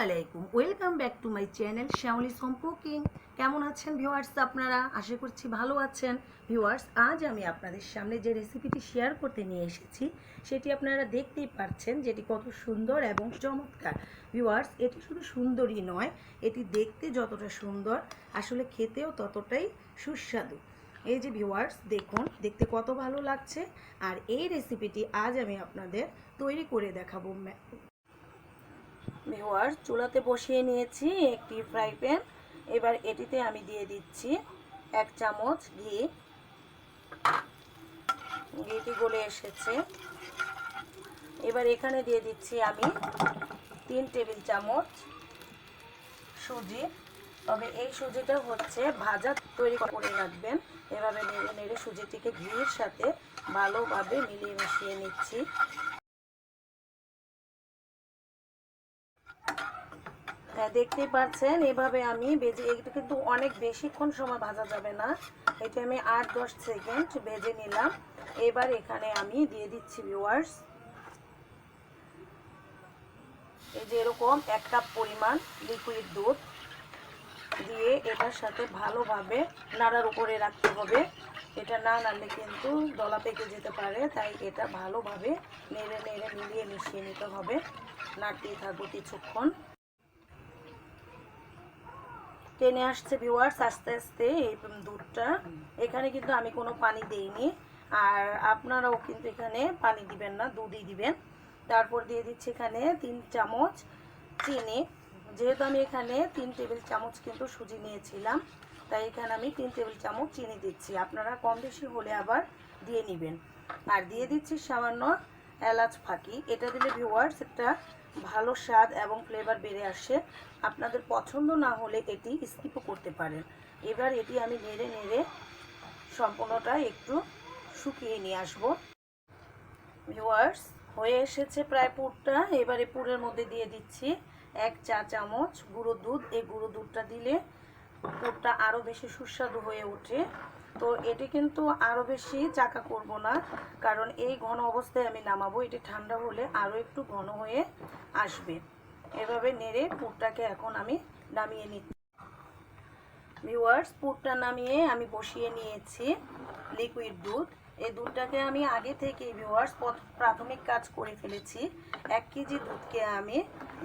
আলাইকুম, welcome back to my channel Shyamli's home cooking. কেমন আছেন ভিউয়ার্স? আপনারা আশা করছি ভালো আছেন। ভিউয়ার্স, আজ আমি আপনাদের সামনে যে রেসিপিটি শেয়ার করতে নিয়ে এসেছি সেটি আপনারা দেখতেই পাচ্ছেন যেটি কত সুন্দর এবং চমৎকার। ভিউয়ার্স, এটি শুধু সুন্দরই নয়, এটি দেখতে যতটা সুন্দর আসলে খেতেও ততটাই সুস্বাদু। এই যে ভিউয়ার্স, দেখুন দেখতে কত ভালো লাগছে। আর এই রেসিপিটি আজ আমি আপনাদের তৈরি করে দেখাবো। ভিউয়ার্স, চুলাতে বসিয়ে নিয়েছি একটি ফ্রাই প্যান। এবার এটিতে আমি দিয়ে দিচ্ছি 1 চামচ ঘি। ঘিটি গলে এসেছে। এবার এখানে দিয়ে দিচ্ছি আমি 3 টেবিল চামচ সুজি। তবে এই সুজিটা হচ্ছে ভাজা তৈরি করে রাখবেন। এভাবে নেড়ে নেড়ে সুজিটিকে ঘিয়ের সাথে ভালোভাবে মিলিয়ে মিশিয়ে নিচ্ছি। দেখতেই পাচ্ছেন এভাবে আমি ভেজে, এটা কিন্তু অনেক বেশিক্ষণ সময় ভাজা যাবে না, এটা আমি 8-10 সেকেন্ড ভেজে নিলাম। এবার এখানে আমি দিয়ে দিচ্ছি ভিউয়ার্স, এই যে এরকম 1 কাপ পরিমাণ লিকুইড দুধ দিয়ে এটার সাথে ভালোভাবে নাড়ার উপরে রাখতে হবে। এটা না নাড়লে কিন্তু দলা পেকে যেতে পারে, তাই এটা ভালোভাবে নেড়ে নেড়ে মিলিয়ে মিশিয়ে নিতে হবে। নাড়তেই থাকবো কিছুক্ষণ। টেনে আসছে ভিউয়ার্স আস্তে আস্তে এই দুধটা। এখানে কিন্তু আমি কোনো পানি দেইনি, আর আপনারাও কিন্তু এখানে পানি দিবেন না, দুধই দিবেন। তারপর দিয়ে দিচ্ছি এখানে 3 চামচ চিনি। যেহেতু আমি এখানে 3 টেবিল চামচ কিন্তু সুজি নিয়েছিলাম, তাই এখানে আমি 3 টেবিল চামচ চিনি দিচ্ছি। আপনারা কম বেশি হলে আবার দিয়ে নেবেন। আর দিয়ে দিচ্ছি সামান্য এলাচ ফাঁকি। এটা দিলে ভিউয়ার্স একটা ভালো স্বাদ এবং ফ্লেভার বেড়ে আসে। আপনাদের পছন্দ না হলে এটি স্কিপও করতে পারেন। এবার এটি আমি নেড়ে নেড়ে সম্পূর্ণটা একটু শুকিয়ে নিয়ে আসবো। ভিউয়ার্স, হয়ে এসেছে প্রায় পুরটা। এবারে পুরের মধ্যে দিয়ে দিচ্ছি 1 চা চামচ গুঁড়ো দুধ। এই গুঁড়ো দুধটা দিলে পুরটা আরও বেশি সুস্বাদু হয়ে ওঠে। তো এটি কিন্তু আরও বেশি চাকা করব না, কারণ এই ঘন অবস্থায় আমি নামাবো। এটি ঠান্ডা হলে আরও একটু ঘন হয়ে আসবে। এভাবে নেড়ে পুরটাকে এখন আমি নামিয়ে নিচ্ছি। ভিউয়ার্স, পুরটা নামিয়ে আমি বসিয়ে নিয়েছি লিকুইড দুধ। এই দুধটাকে আমি আগে থেকে ভিউয়ার্স প্রাথমিক কাজ করে ফেলেছি। 1 কেজি দুধকে আমি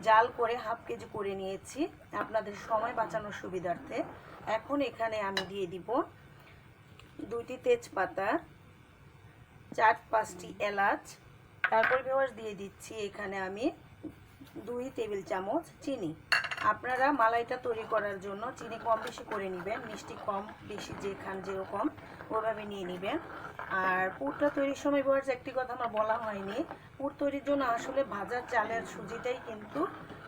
জাল করে হাফ কেজি করে নিয়েছি আপনাদের সময় বাঁচানোর সুবিধার্থে। এখন এখানে আমি দিয়ে দিব 2টি তেজপাতা, 4-5টি এলাচ। তারপর ভিউয়ার্স দিয়ে দিচ্ছি এখানে আমি 2 টেবিল চামচ চিনি। আপনারা মালাইটা তৈরি করার জন্য চিনি কম বেশি করে নেবেন, মিষ্টি কম বেশি যে খান যেরকম ওইভাবে নিয়ে নেবেন। আর পুরটা তৈরির সময় ভিউয়ার্স একটি কথা আমার বলা হয়নি, পুর তৈরির জন্য আসলে ভাজা চালের সুজিটাই কিন্তু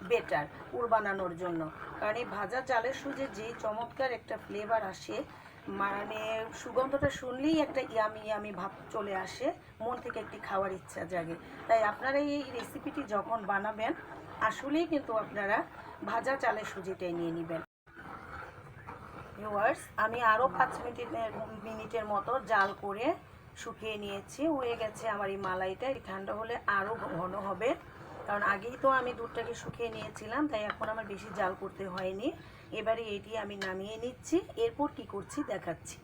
বেটার পুর বানানোর জন্য। কারণ এই ভাজা চালের সুজির যে চমৎকার একটা ফ্লেভার আসে, মানে সুগন্ধটা শুনলেই একটা ইয়ামি ইয়ামি ভাব চলে আসে, মন থেকে একটি খাওয়ার ইচ্ছা জাগে। তাই আপনারা এই রেসিপিটি যখন বানাবেন আসলেই কিন্তু আপনারা ভাজা চালের সুজিটাই নিয়ে নেবেন। ভিউয়ার্স, আমি আরও 5 মিনিটের মতো জাল করে শুকিয়ে নিয়েছি। হয়ে গেছে আমার এই মালাইটা। ঠান্ডা হলে আরও ঘন হবে, কারণ আগেই তো আমি দুধটাকে শুকিয়ে নিয়েছিলাম, তাই এখন আমার বেশি জাল করতে হয়নি। এবারে এটি আমি নামিয়ে নিচ্ছি। এরপর কি করছি দেখাচ্ছি।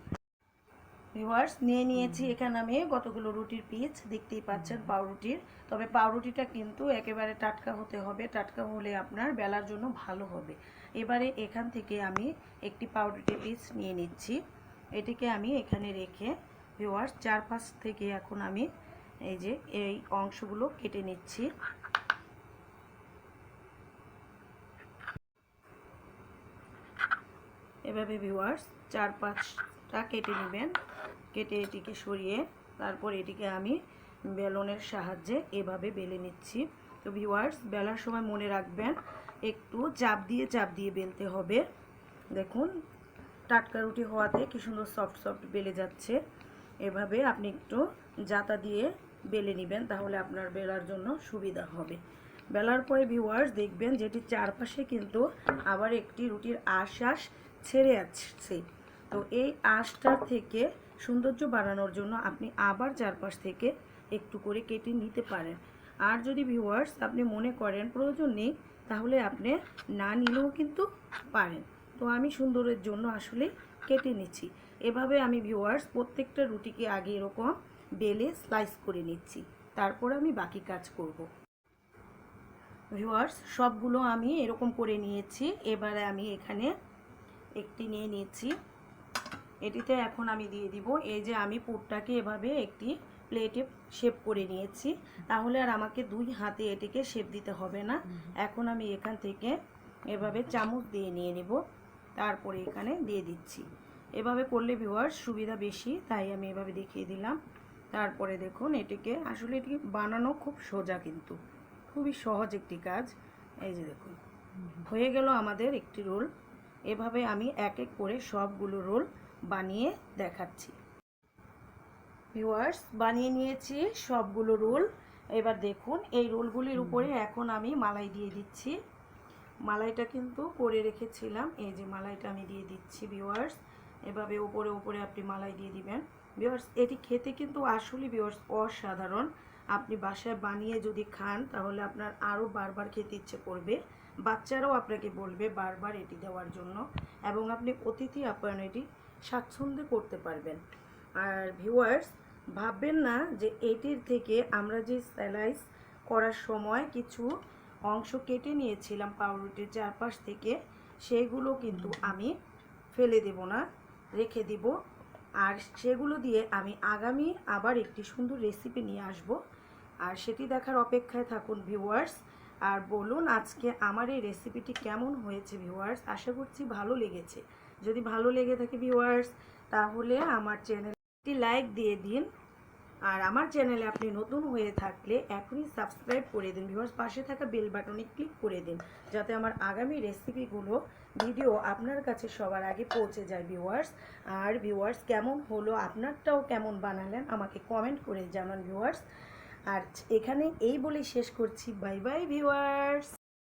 ভিউয়ার্স, নিয়ে নিয়েছি এখানে আমি কতগুলো রুটির পিস, দেখতেই পাচ্ছেন পাউরুটির। তবে পাউরুটিটা কিন্তু একেবারে টাটকা হতে হবে, টাটকা হলে আপনার বেলার জন্য ভালো হবে। এবারে এখান থেকে আমি একটি পাউরুটির পিস নিয়ে নিচ্ছি। এটিকে আমি এখানে রেখে ভিউয়ার্স 4-5 থেকে এখন আমি এই যে এই অংশগুলো কেটে নিচ্ছি। এভাবে ভিউয়ার্স 4-5টা কেটে নেবেন। কেটে এটিকে সরিয়ে তারপর এটিকে আমি বেলনের সাহায্যে এভাবে বেলে নিচ্ছি। তো ভিউয়ার্স, বেলার সময় মনে রাখবেন একটু চাপ দিয়ে বেলতে হবে। দেখুন টাটকা রুটি হওয়াতে কি সুন্দর সফট সফট বেলে যাচ্ছে। এভাবে আপনি একটু জাতা দিয়ে বেলে নেবেন, তাহলে আপনার বেলার জন্য সুবিধা হবে। বেলার পরে ভিউয়ার্স দেখবেন যেটি চারপাশে কিন্তু আবার একটি রুটির আঁশ ছেড়ে আসছে। তো এই আঁশটার থেকে সৌন্দর্য বাড়ানোর জন্য আপনি আবার চারপাশ থেকে একটু করে কেটে নিতে পারেন। আর যদি ভিউয়ার্স আপনি মনে করেন প্রয়োজন নেই, তাহলে আপনি না নিলেও কিন্তু পারেন। তো আমি সুন্দরের জন্য আসলে কেটে নিচ্ছি। এভাবে আমি ভিউয়ার্স প্রত্যেকটা রুটিকে আগে এরকম বেলে স্লাইস করে নিচ্ছি, তারপর আমি বাকি কাজ করব। ভিউয়ার্স সবগুলো আমি এরকম করে নিয়েছি। এবারে আমি এখানে একটি নিয়ে নিয়েছি। এটিতে এখন আমি দিয়ে দিব, এই যে আমি পুরটাকে এভাবে একটি প্লেটে শেপ করে নিয়েছি, তাহলে আর আমাকে দুই হাতে এটিকে শেপ দিতে হবে না। এখন আমি এখান থেকে এভাবে চামচ দিয়ে নিয়ে নেব, তারপরে এখানে দিয়ে দিচ্ছি। এভাবে করলে ভিউয়ার্স সুবিধা বেশি, তাই আমি এভাবে দেখিয়ে দিলাম। তারপরে দেখুন এটিকে আসলে এটি বানানো খুব সোজা, কিন্তু খুবই সহজ একটি কাজ। এই যে দেখুন হয়ে গেল আমাদের একটি রোল। এভাবে আমি এক এক করে সবগুলো রোল বানিয়ে দেখাচ্ছি। ভিউয়ার্স বানিয়ে নিয়েছি সবগুলো রোল। এবার দেখুন এই রোলগুলির উপরে এখন আমি মালাই দিয়ে দিচ্ছি। মালাইটা কিন্তু করে রেখেছিলাম, এই যে মালাইটা আমি দিয়ে দিচ্ছি ভিউয়ার্স। এভাবে উপরে উপরে আপনি মালাই দিয়ে দিবেন। ভিউয়ার্স এটি খেতে কিন্তু আসলে ভিউয়ার্স অসাধারণ। আপনি বাসায় বানিয়ে যদি খান তাহলে আপনার আরও বারবার খেতে ইচ্ছে করবে। বাচ্চারাও আপনাকে বলবে বারবার এটি দেওয়ার জন্য, এবং আপনি অতিথি আপ্যায়ন এটি স্বাচ্ছন্দ্যে করতে পারবেন। আর ভিউয়ার্স ভাববেন না যে এটির থেকে আমরা যে স্লাইস করার সময় কিছু অংশ কেটে নিয়েছিলাম পাউরুটির চারপাশ থেকে, সেগুলো কিন্তু আমি ফেলে দেব না, রেখে দিব। আর সেগুলো দিয়ে আমি আগামী আবার একটি সুন্দর রেসিপি নিয়ে আসব, আর সেটি দেখার অপেক্ষায় থাকুন ভিউয়ার্স। আর বলুন আজকে আমার এই রেসিপিটি কেমন হয়েছে ভিউয়ার্স। আশা করছি ভালো লেগেছে। যদি ভালো লেগে থাকে ভিউয়ার্স তাহলে আমার চ্যানেলটি লাইক দিয়ে দিন। আর আমার চ্যানেলে আপনি নতুন হয়ে থাকলে এখনই সাবস্ক্রাইব করে দিন ভিউয়ার্স। পাশে থাকা বেল বাটনে ক্লিক করে দিন, যাতে আমার আগামী রেসিপিগুলো ভিডিও আপনার কাছে সবার আগে পৌঁছে যায় ভিউয়ার্স। আর ভিউয়ার্স কেমন হলো, আপনারটাও কেমন বানালেন আমাকে কমেন্ট করে জানান ভিউয়ার্স। আর এখানে এই বলেই শেষ করছি, বাই বাই ভিউয়ার্স।